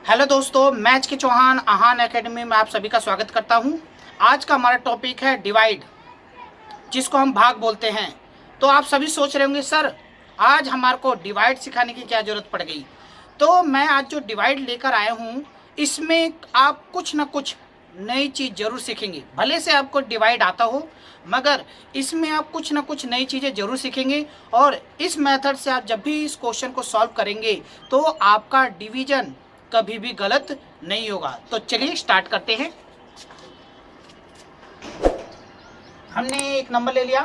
Hello दोस्तों, मैं H के चौहान आहान एकेडमी में आप सभी का स्वागत करता हूं। आज का हमारा टॉपिक है डिवाइड, जिसको हम भाग बोलते हैं। तो आप सभी सोच रहे होंगे सर आज हमारे को डिवाइड सिखाने की क्या ज़रूरत पड़ गई। तो मैं आज जो डिवाइड लेकर आया हूं इसमें आप कुछ ना कुछ नई चीज़ ज़रूर सीखेंगे। भले से आपको डिवाइड आता हो मगर इसमें आप कुछ ना कुछ नई चीज़ें ज़रूर सीखेंगे और इस मेथड से आप जब भी इस क्वेश्चन को सॉल्व करेंगे तो आपका डिवीज़न कभी भी गलत नहीं होगा। तो चलिए स्टार्ट करते हैं। हमने एक नंबर ले लिया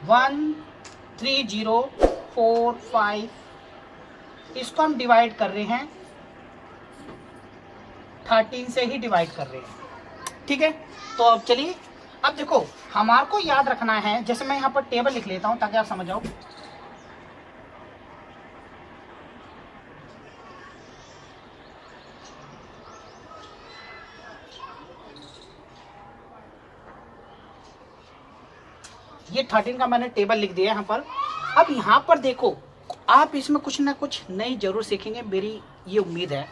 13045, इसको हम डिवाइड कर रहे हैं 13 से ही डिवाइड कर रहे हैं। ठीक है, तो अब चलिए, अब देखो हमारे को याद रखना है। जैसे मैं यहाँ पर टेबल लिख लेता हूँ ताकि आप समझ जाओ। ये 13 का मैंने टेबल लिख दिया यहाँ पर। अब यहाँ पर देखो, आप इसमें कुछ ना कुछ नई जरूर सीखेंगे, मेरी ये उम्मीद है।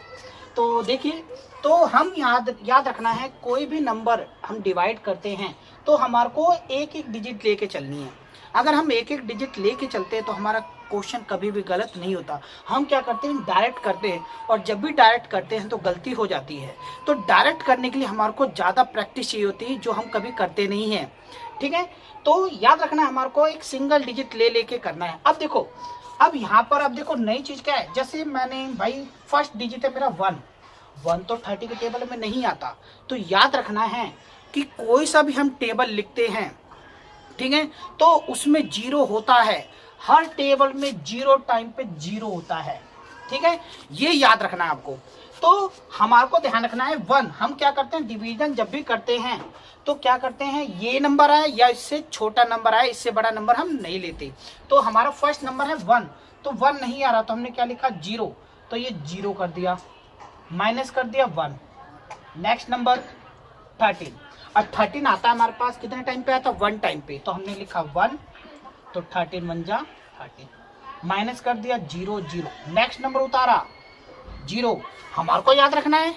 तो देखिए, तो हम याद रखना है, कोई भी नंबर हम डिवाइड करते हैं तो हमारे को एक एक डिजिट लेके चलनी है। अगर हम एक एक डिजिट लेके चलते हैं तो हमारा क्वेश्चन कभी भी गलत नहीं होता। हम क्या करते हैं, डायरेक्ट करते हैं, और जब भी डायरेक्ट करते हैं तो गलती हो जाती है। तो डायरेक्ट करने के लिए हमारे को ज़्यादा प्रैक्टिस चाहिए होती है, जो हम कभी करते नहीं हैं। ठीक है, तो याद रखना है हमारे को एक सिंगल डिजिट लेके करना है। अब देखो, अब यहाँ पर अब देखो नई चीज़ क्या है। जैसे मैंने भाई फर्स्ट डिजिट है मेरा 1 तो 30 के टेबल में नहीं आता। तो याद रखना है कि कोई सा भी हम टेबल लिखते हैं, ठीक है, तो उसमें 0 होता है। हर टेबल में 0 टाइम पे 0 होता है। ठीक है, ये याद रखना है आपको। तो हमारे को ध्यान रखना है 1, हम क्या करते हैं डिवीजन जब भी करते हैं तो क्या करते हैं, ये नंबर आए या इससे छोटा नंबर आए, इससे बड़ा नंबर हम नहीं लेते। तो हमारा फर्स्ट नंबर है 1, तो 1 नहीं आ रहा तो हमने क्या लिखा 0, तो ये 0 कर दिया, माइनस कर दिया 1। नेक्स्ट नंबर 13, अब 13 आता है हमारे पास, कितने टाइम पे आता है 1 टाइम पे, तो हमने लिखा 1, तो 13 1 जा 13, माइनस कर दिया 0 0। नेक्स्ट नंबर उतारा 0। हमारे को याद रखना है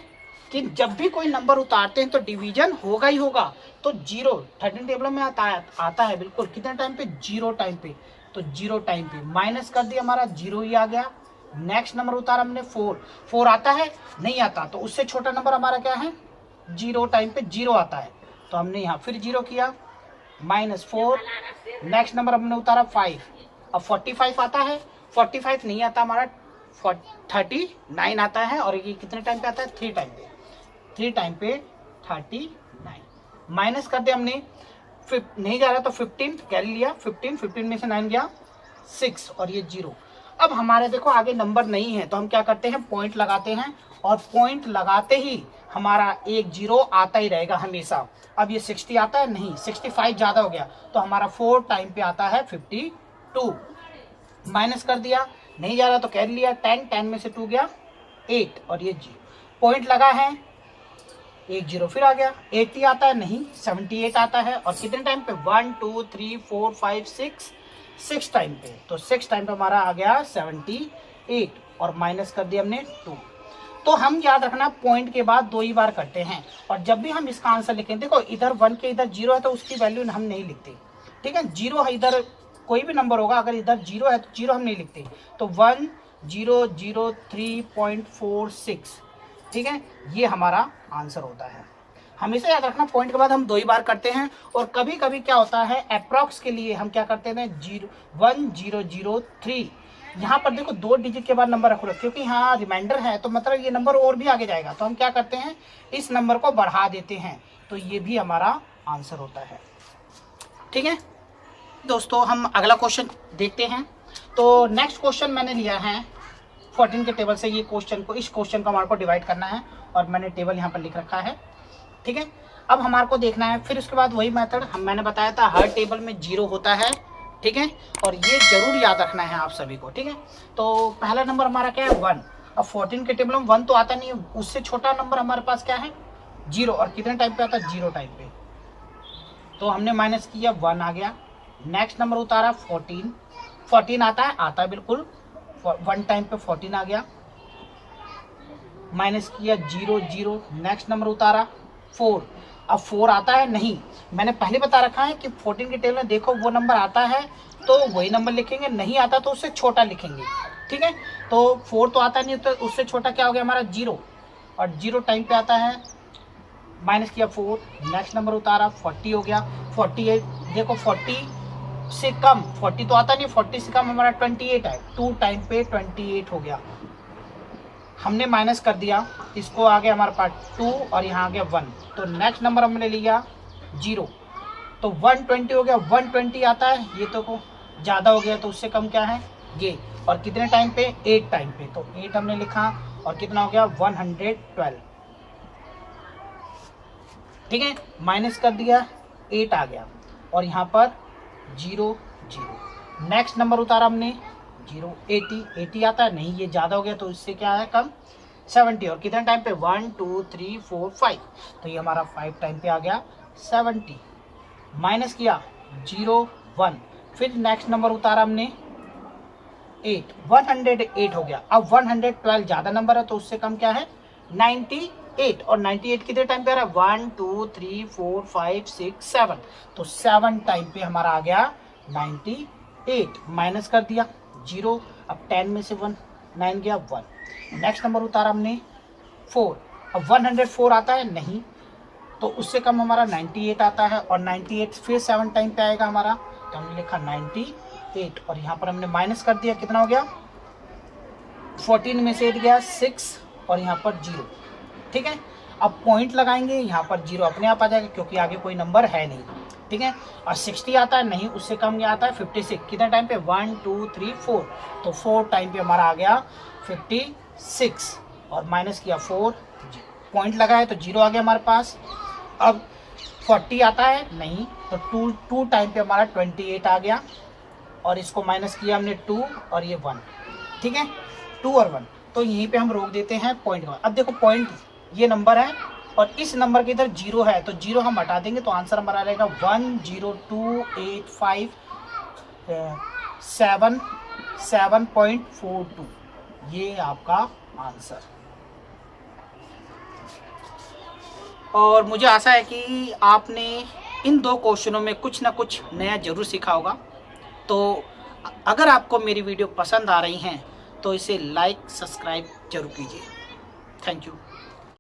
कि जब भी कोई नंबर उतारते हैं तो डिवीजन होगा ही होगा। तो 0 13 टेबल में आता है बिल्कुल, कितने टाइम पे 0 टाइम पे, तो 0 टाइम पे माइनस कर दिया, हमारा 0 ही आ गया। नेक्स्ट नंबर उतारा हमने 4 आता है नहीं आता, तो उससे छोटा नंबर हमारा क्या है 0 टाइम पे 0 आता है, तो हमने यहाँ फिर 0 किया, -4। नेक्स्ट नंबर हमने उतारा 5, अब 45 आता है, 45 नहीं आता हमारा, 39 आता है, और ये कितने टाइम पे आता है 3 टाइम पे, 3 टाइम पे 39। माइनस कर दिया हमने, नहीं जा रहा तो 15 कैरी लिया, 15 में से 9 गया 6, और ये 0। अब हमारे देखो आगे नंबर नहीं है तो हम क्या करते हैं, पॉइंट लगाते हैं, और पॉइंट लगाते ही हमारा एक 0 आता ही रहेगा हमेशा। अब ये 60 आता है नहीं, 65 ज़्यादा हो गया, तो हमारा 4 टाइम पे आता है 52। माइनस कर दिया, नहीं जा रहा तो कैरी लिया, 10 में से 2 गया 8, और ये 0। पॉइंट लगा है, एक 0 फिर आ गया, 80 आता है नहीं, 78 आता है, और कितने टाइम पे 1 2 3 4 5 6 टाइम पे, तो 6 टाइम पे हमारा आ गया 78, और माइनस कर दिया हमने 2। तो हम याद रखना पॉइंट के बाद 2 ही बार करते हैं, और जब भी हम इसका आंसर लिखें, देखो इधर 1 के इधर 0 है तो उसकी वैल्यू हम नहीं लिखते। ठीक है, 0 है इधर कोई भी नंबर होगा, अगर इधर 0 है तो 0 हम नहीं लिखते, तो 1003.46। ठीक है, ये हमारा आंसर होता है। हमेशा याद रखना पॉइंट के बाद हम 2 ही बार करते हैं, और कभी कभी क्या होता है अप्रॉक्स के लिए हम क्या करते हैं 1003। यहाँ पर देखो 2 डिजिट के बाद नंबर रखो, क्योंकि यहाँ रिमाइंडर है तो मतलब ये नंबर और भी आगे जाएगा, तो हम क्या करते हैं इस नंबर को बढ़ा देते हैं, तो ये भी हमारा आंसर होता है। ठीक है दोस्तों, हम अगला क्वेश्चन देखते हैं। तो नेक्स्ट क्वेश्चन मैंने लिया है 14 के टेबल से। ये क्वेश्चन को, इस क्वेश्चन को हमारे को डिवाइड करना है, और मैंने टेबल यहाँ पर लिख रखा है। ठीक है, अब हमारे को देखना है, फिर उसके बाद वही मेथड मैंने बताया था, हर टेबल में 0 होता है। ठीक है, और ये जरूर याद रखना है आप सभी को। ठीक है, तो पहला नंबर हमारा क्या है 1। अब 14 के टेबल में 1 तो आता नहीं है, उससे छोटा नंबर हमारे पास क्या है 0, और कितने टाइम पे आता है 0 टाइम पे, तो हमने माइनस किया 1 आ गया। नेक्स्ट नंबर उतारा 14 आता है बिल्कुल, 1 टाइम पे 14 आ गया। माइनस किया 0 0, नेक्स्ट नंबर उतारा 4। अब 4 आता है नहीं, मैंने पहले बता रखा है कि 14 के टेबल में देखो वो नंबर आता है तो वही नंबर लिखेंगे, नहीं आता तो उससे छोटा लिखेंगे, ठीक है। तो 4 तो आता नहीं, तो उससे छोटा क्या हो गया हमारा 0, और 0 टाइम पे आता है, माइनस किया 4, नेक्स्ट नंबर उतारा 40 हो गया। 48 देखो 40 से कम, 40 तो आता नहीं, 40 से कम हमारा 28 है, 2 टाइम पे 28 हो गया। हमने माइनस कर दिया, इसको आ गया हमारे पास 2 और यहाँ आ गया 1, तो नेक्स्ट नंबर हमने लिया 0, तो 120 हो गया। 120 आता है, ये तो ज़्यादा हो गया, तो उससे कम क्या है ये, और कितने टाइम पे 8 टाइम पे, तो 8 हमने लिखा, और कितना हो गया 112, ठीक है। माइनस कर दिया 8 आ गया, और यहाँ पर 0 0, नेक्स्ट नंबर उतारा हमने 0, 80 आता है नहीं, ये ज़्यादा हो गया, तो इससे क्या है कम 70, और कितने टाइम पे 1 2 3 4 5, तो ये हमारा 5 टाइम पे आ गया 70। माइनस किया 0 1, फिर नेक्स्ट नंबर उतारा हमने 8, 108 हो गया। अब 112 ज़्यादा नंबर है, तो उससे कम क्या है 98, और 98 कितने टाइम पे आ रहा है 1 2 3 4 5 6 7, तो 7 टाइम पे हमारा आ गया 98। माइनस कर दिया 0, अब 10 में से 1 9 गया 1, नेक्स्ट नंबर उतारा हमने 4, अब 104 आता है नहीं, तो उससे कम हमारा 98 आता है, और 98 फिर 7 टाइम पे आएगा हमारा, तो हमने लिखा 98, और यहाँ पर हमने माइनस कर दिया, कितना हो गया 14 में से 8 गया 6, और यहाँ पर 0, ठीक है। अब पॉइंट लगाएंगे, यहाँ पर 0 अपने आप आ जाएगा क्योंकि आगे कोई नंबर है नहीं, ठीक है। और 60 आता है नहीं, उससे कम क्या आता है 56, कितना टाइम पे 1 2 3 4, तो 4 टाइम पे हमारा आ गया 56, और माइनस किया 4, पॉइंट लगाए तो 0 आ गया हमारे पास। अब 40 आता है नहीं, तो 2 टाइम पे हमारा 28 आ गया, और इसको माइनस किया हमने 2 और ये 1, ठीक है, 2 और 1, तो यहीं पे हम रोक देते हैं पॉइंट का। अब देखो पॉइंट ये नंबर है, और इस नंबर के इधर 0 है, तो 0 हम हटा देंगे, तो आंसर हमारा रहेगा 1028577.42, ये आपका आंसर। और मुझे आशा है कि आपने इन 2 क्वेश्चनों में कुछ ना कुछ नया जरूर सीखा होगा। तो अगर आपको मेरी वीडियो पसंद आ रही हैं तो इसे लाइक सब्सक्राइब जरूर कीजिए। Thank you.